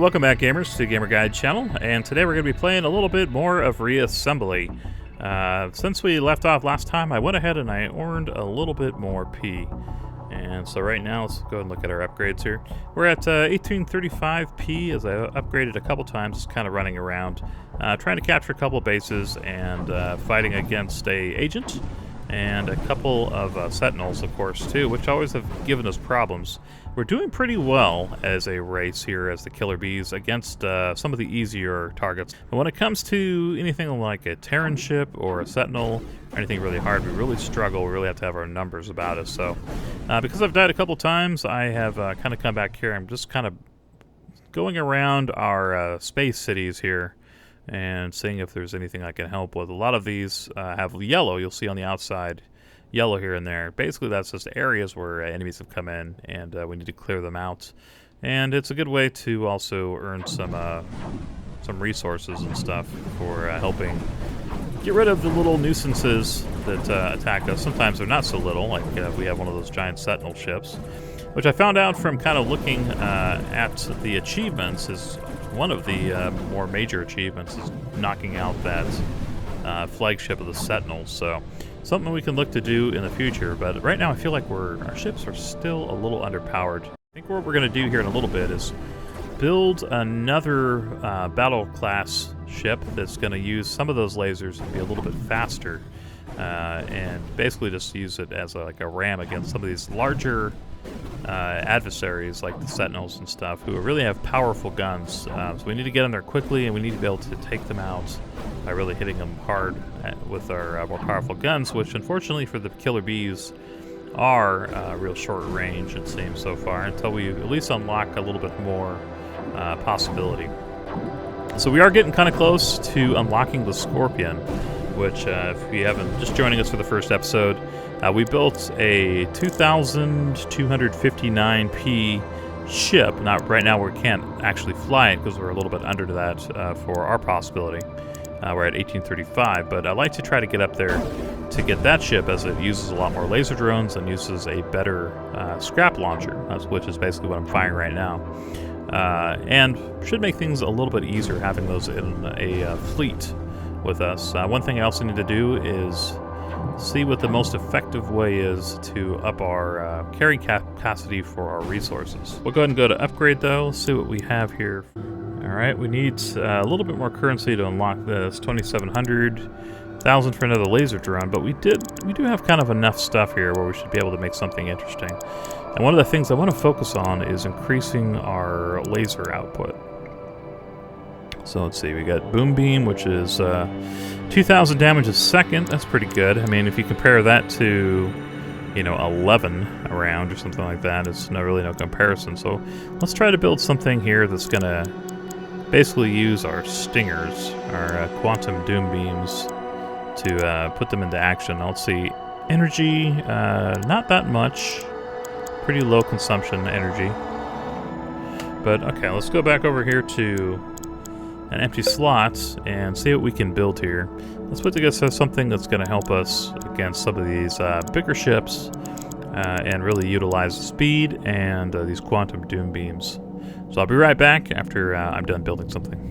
welcome back, gamers, to the Gamer Guide channel, and today we're going to be playing a little bit more of Reassembly. Since we left off last time, I went ahead and I earned a little bit more P. And so right now, let's go and look at our upgrades here. We're at 1835 P, as I upgraded a couple times, just kind of running around, trying to capture a couple bases and fighting against a agent. And a couple of Setinals, of course, too, which always have given us problems. We're doing pretty well as a race here as the Killer Bees against some of the easier targets. But when it comes to anything like a Terran ship or a Sentinel, or anything really hard, we really struggle. We really have to have our numbers about us. So, because I've died a couple times, I have kind of come back here. I'm just kind of going around our space cities here and seeing if there's anything I can help with. A lot of these have yellow, you'll see on the outside, yellow here and there. Basically, that's just areas where enemies have come in, and we need to clear them out. And it's a good way to also earn some resources and stuff for helping get rid of the little nuisances that attack us. Sometimes they're not so little, like we have one of those giant Sentinel ships, which I found out from kind of looking at the achievements is one of the more major achievements is knocking out that flagship of the Setinels. So something we can look to do in the future. But right now I feel like our ships are still a little underpowered. I think what we're going to do here in a little bit is build another battle class ship that's going to use some of those lasers to be a little bit faster, and basically just use it as like a ram against some of these larger adversaries like the Setinels and stuff, who really have powerful guns. So we need to get in there quickly, and we need to be able to take them out by really hitting them hard with our more powerful guns, which unfortunately for the Killer Bees are real short range, it seems, so far, until we at least unlock a little bit more possibility. So we are getting kind of close to unlocking the Scorpion, which if you haven't, just joining us for the first episode, we built a 2,259p ship. Not right now, we can't actually fly it because we're a little bit under that for our possibility. We're at 1835, but I like to try to get up there to get that ship, as it uses a lot more laser drones and uses a better scrap launcher, which is basically what I'm firing right now. And should make things a little bit easier having those in a fleet with us. One thing I also need to do is see what the most effective way is to up our carrying capacity for our resources. We'll go ahead and go to upgrade though, see what we have here. Alright, we need a little bit more currency to unlock this. 2,700, 1,000 for another laser drone, but we do have kind of enough stuff here where we should be able to make something interesting. And one of the things I want to focus on is increasing our laser output. So let's see, we got Boom Beam, which is 2,000 damage a second. That's pretty good. I mean, if you compare that to, 11 around or something like that, it's really no comparison. So let's try to build something here that's going to basically use our stingers, our quantum doom beams, to put them into action. Let's see, energy, not that much. Pretty low consumption energy. But okay, let's go back over here to an empty slot and see what we can build here. Let's put together something that's going to help us against some of these bigger ships and really utilize the speed and these quantum doom beams. So I'll be right back after I'm done building something.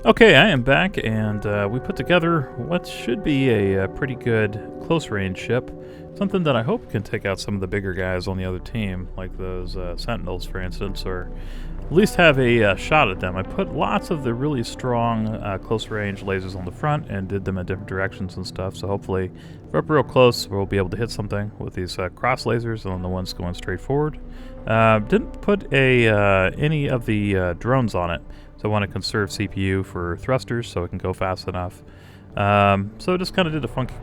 Okay, I am back, and we put together what should be a pretty good close-range ship. Something that I hope can take out some of the bigger guys on the other team, like those Setinals, for instance, or at least have a shot at them. I put lots of the really strong close-range lasers on the front and did them in different directions and stuff, so hopefully if we're up real close, we'll be able to hit something with these cross lasers on the ones going straight forward. Didn't put any of the drones on it. So I want to conserve CPU for thrusters so it can go fast enough. So just kind of did a funky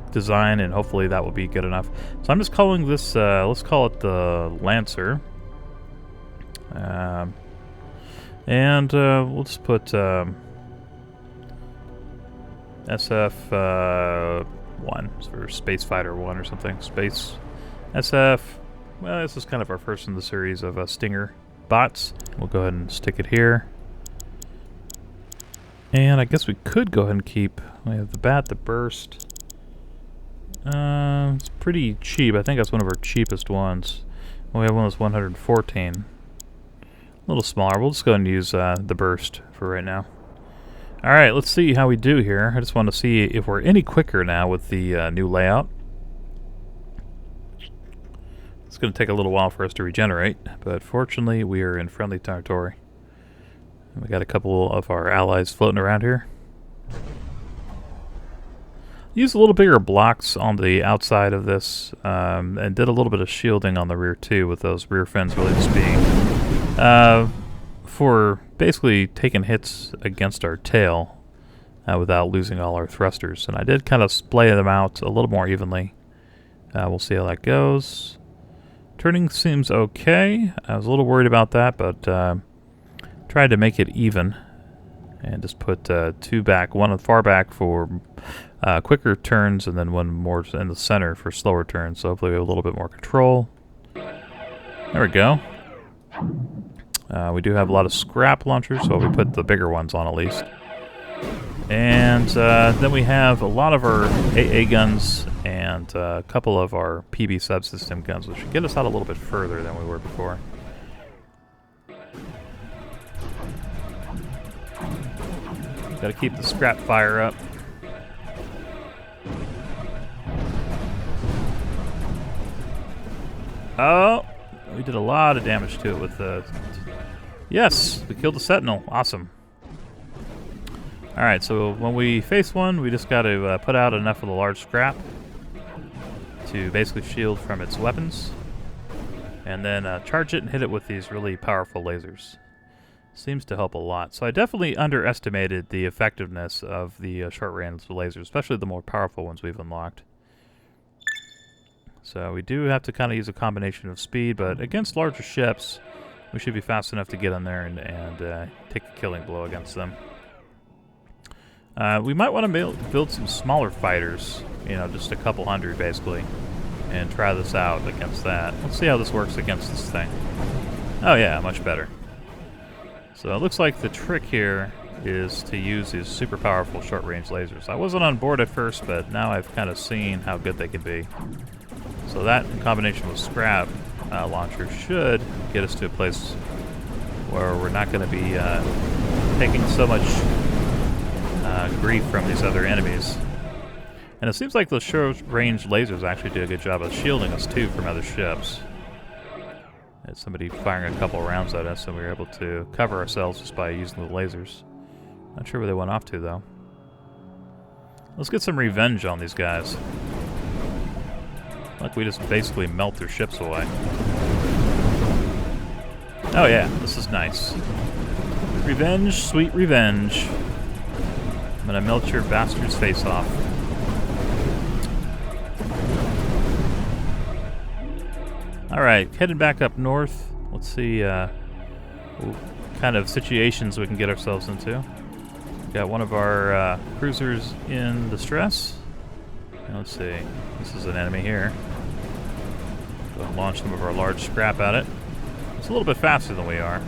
design, and hopefully that will be good enough. So I'm just calling this, let's call it the Lancer. And we'll just put SF1 for Space Fighter 1 or something. Space SF. Well, this is kind of our first in the series of Stinger bots. We'll go ahead and stick it here. And I guess we could go ahead and keep, we have the bat, the burst. It's pretty cheap. I think that's one of our cheapest ones. We have one that's 114. A little smaller. We'll just go ahead and use the burst for right now. Alright, let's see how we do here. I just want to see if we're any quicker now with the new layout. It's going to take a little while for us to regenerate, but fortunately we are in friendly territory. We got a couple of our allies floating around here. Used a little bigger blocks on the outside of this, and did a little bit of shielding on the rear too, with those rear fins really just being for basically taking hits against our tail without losing all our thrusters. And I did kind of splay them out a little more evenly. We'll see how that goes. Turning seems okay. I was a little worried about that, but tried to make it even and just put two back, one far back for quicker turns, and then one more in the center for slower turns. So hopefully we have a little bit more control. There we go. We do have a lot of scrap launchers, so we put the bigger ones on at least. And then we have a lot of our AA guns and a couple of our PB subsystem guns, which should get us out a little bit further than we were before. Got to keep the scrap fire up. Oh, we did a lot of damage to it with the... Yes, we killed the Sentinel. Awesome. Alright, so when we face one, we just got to put out enough of the large scrap to basically shield from its weapons, and then charge it and hit it with these really powerful lasers. Seems to help a lot. So I definitely underestimated the effectiveness of the short-range lasers, especially the more powerful ones we've unlocked. So we do have to kind of use a combination of speed, but against larger ships, we should be fast enough to get in there and take a killing blow against them. We might want to build some smaller fighters, you know, just a couple hundred basically, and try this out against that. Let's see how this works against this thing. Oh yeah, much better. So it looks like the trick here is to use these super powerful short-range lasers. I wasn't on board at first, but now I've kind of seen how good they can be. So that, in combination with scrap launcher, should get us to a place where we're not going to be taking so much grief from these other enemies. And it seems like those short-range lasers actually do a good job of shielding us too from other ships. Had somebody firing a couple rounds at us, and we were able to cover ourselves just by using the lasers. Not sure where they went off to though. Let's get some revenge on these guys. Like we just basically melt their ships away. Oh yeah, this is nice. Revenge, sweet revenge. I'm gonna melt your bastard's face off. Alright, heading back up north. Let's see what kind of situations we can get ourselves into. Got one of our cruisers in distress. And let's see, this is an enemy here. Go and launch some of our large scrap at it. It's a little bit faster than we are.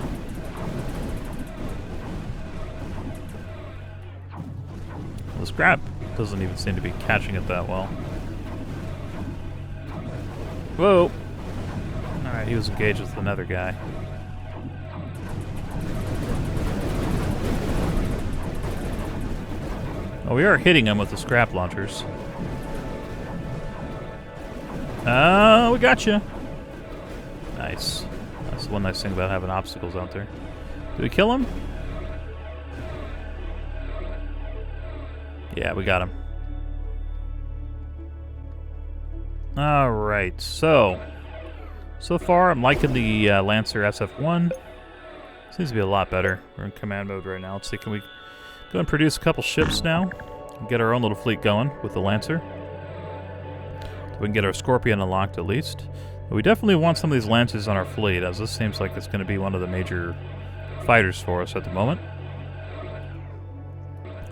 The scrap doesn't even seem to be catching it that well. Whoa! Alright, he was engaged with another guy. Oh, we are hitting them with the scrap launchers. Oh, we got you. Nice. That's the one nice thing about having obstacles out there. Did we kill him? Yeah, we got him. Alright, so far I'm liking the Lancer SF1. Seems to be a lot better. We're in command mode right now. Let's see, can we go and produce a couple ships now? And get our own little fleet going with the Lancer. So we can get our Scorpion unlocked at least. But we definitely want some of these Lancers on our fleet, as this seems like it's going to be one of the major fighters for us at the moment.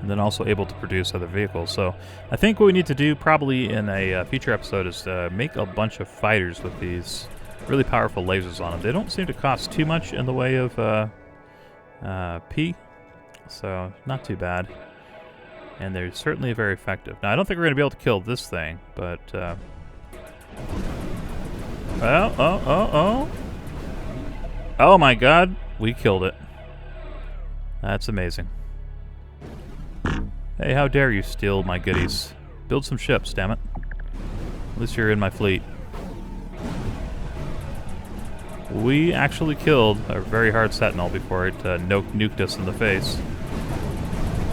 And then also able to produce other vehicles. So I think what we need to do probably in a future episode is make a bunch of fighters with these really powerful lasers on them. They don't seem to cost too much in the way of P, so not too bad. And they're certainly very effective. Now I don't think we're going to be able to kill this thing, but oh my god, we killed it. That's amazing. Hey, how dare you steal my goodies? Build some ships, damn it. At least you're in my fleet. We actually killed a very hard Setinal before it nuked us in the face.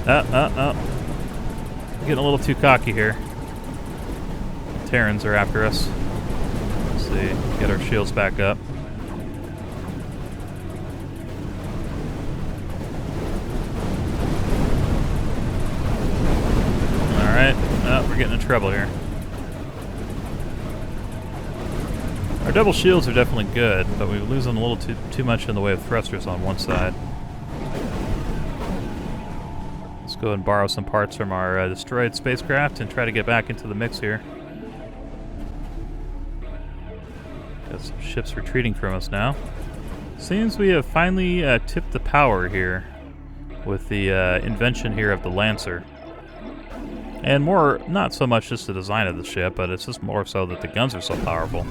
Getting a little too cocky here. Terrans are after us. Let's see, get our shields back up. Alright, we're getting in trouble here. Our double shields are definitely good, but we're losing a little too much in the way of thrusters on one side. Let's go and borrow some parts from our destroyed spacecraft and try to get back into the mix here. Got some ships retreating from us now. Seems we have finally tipped the power here with the invention here of the Lancer. And more, not so much just the design of the ship, but it's just more so that the guns are so powerful.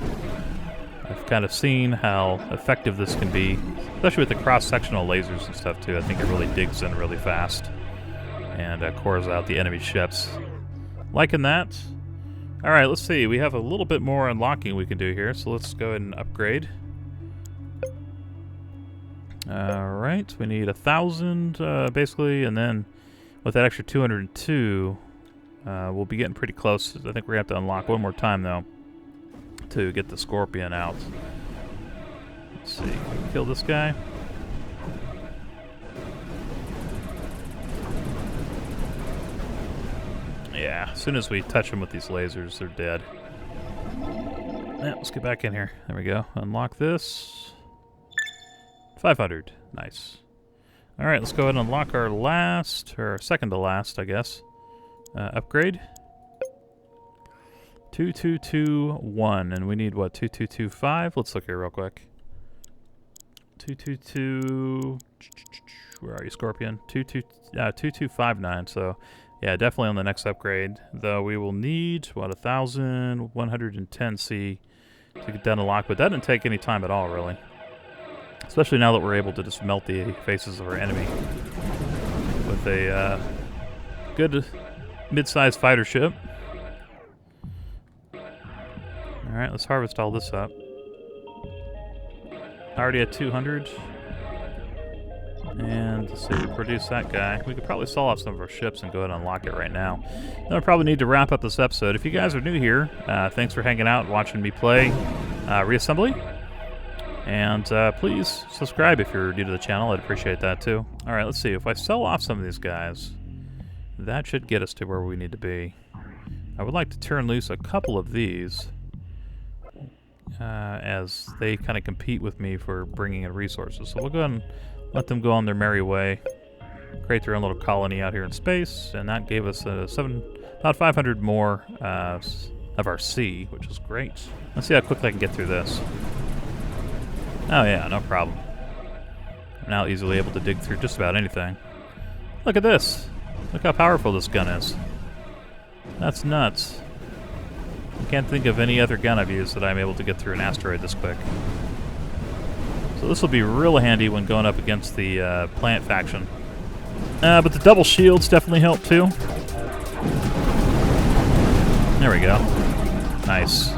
I've kind of seen how effective this can be, especially with the cross-sectional lasers and stuff too. I think it really digs in really fast and cores out the enemy ships. Liking that. Alright, let's see. We have a little bit more unlocking we can do here, so let's go ahead and upgrade. Alright, we need 1,000 basically, and then with that extra 202, we'll be getting pretty close. I think we're going to have to unlock one more time though to get the Scorpion out. Let's see, can we kill this guy? Yeah, as soon as we touch them with these lasers, they're dead. Yeah, let's get back in here. There we go. Unlock this. 500. Nice. Alright, let's go ahead and unlock our last, or second to last, I guess. Upgrade. 2221, and we need what, 2225? Let's look here real quick. 222, where are you, Scorpion? 2259, so yeah, definitely on the next upgrade, though we will need, what, 1,110C to get that unlocked, but that didn't take any time at all, really. Especially now that we're able to just melt the faces of our enemy with a good mid-sized fighter ship. Alright, let's harvest all this up. Already at 200. And let's see, produce that guy. We could probably sell off some of our ships and go ahead and unlock it right now. Then I probably need to wrap up this episode. If you guys are new here, thanks for hanging out and watching me play Reassembly. And please subscribe if you're new to the channel. I'd appreciate that too. Alright, let's see. If I sell off some of these guys, that should get us to where we need to be. I would like to turn loose a couple of these as they kind of compete with me for bringing in resources. So we'll go ahead and let them go on their merry way, create their own little colony out here in space, and that gave us about 500 more of our C, which is great. Let's see how quickly I can get through this. Oh yeah, no problem. I'm now easily able to dig through just about anything. Look at this. Look how powerful this gun is. That's nuts. I can't think of any other gun I've used that I'm able to get through an asteroid this quick. So this will be real handy when going up against the plant faction. But the double shields definitely help too. There we go. Nice.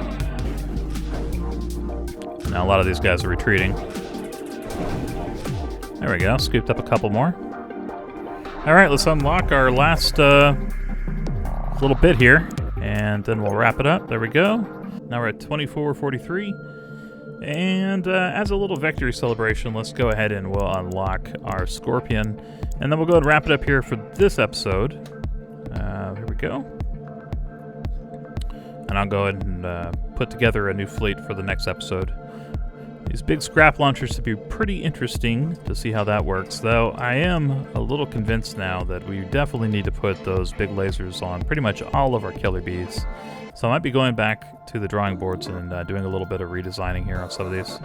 Now a lot of these guys are retreating. There we go. Scooped up a couple more. All right, let's unlock our last little bit here, and then we'll wrap it up. There we go. Now we're at 2443. And as a little victory celebration, let's go ahead and we'll unlock our Scorpion. And then we'll go ahead and wrap it up here for this episode. Here we go. And I'll go ahead and put together a new fleet for the next episode. These big scrap launchers should be pretty interesting to see how that works, though I am a little convinced now that we definitely need to put those big lasers on pretty much all of our killer bees. So I might be going back to the drawing boards and doing a little bit of redesigning here on some of these.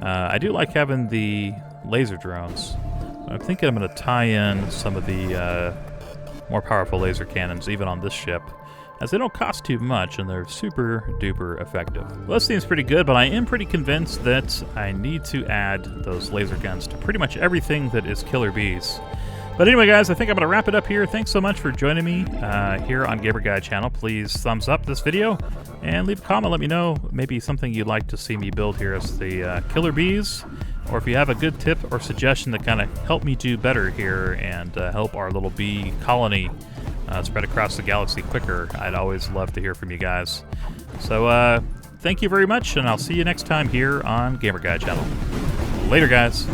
I do like having the laser drones. I'm thinking I'm going to tie in some of the more powerful laser cannons even on this ship, as they don't cost too much and they're super duper effective. Well, this seems pretty good, but I am pretty convinced that I need to add those laser guns to pretty much everything that is killer bees. But anyway, guys, I think I'm going to wrap it up here. Thanks so much for joining me here on Gamer Guide channel. Please thumbs up this video and leave a comment. Let me know maybe something you'd like to see me build here as the killer bees, or if you have a good tip or suggestion that kind of help me do better here and help our little bee colony spread across the galaxy quicker. I'd always love to hear from you guys. So thank you very much, and I'll see you next time here on Gamer Guide channel. Later, guys.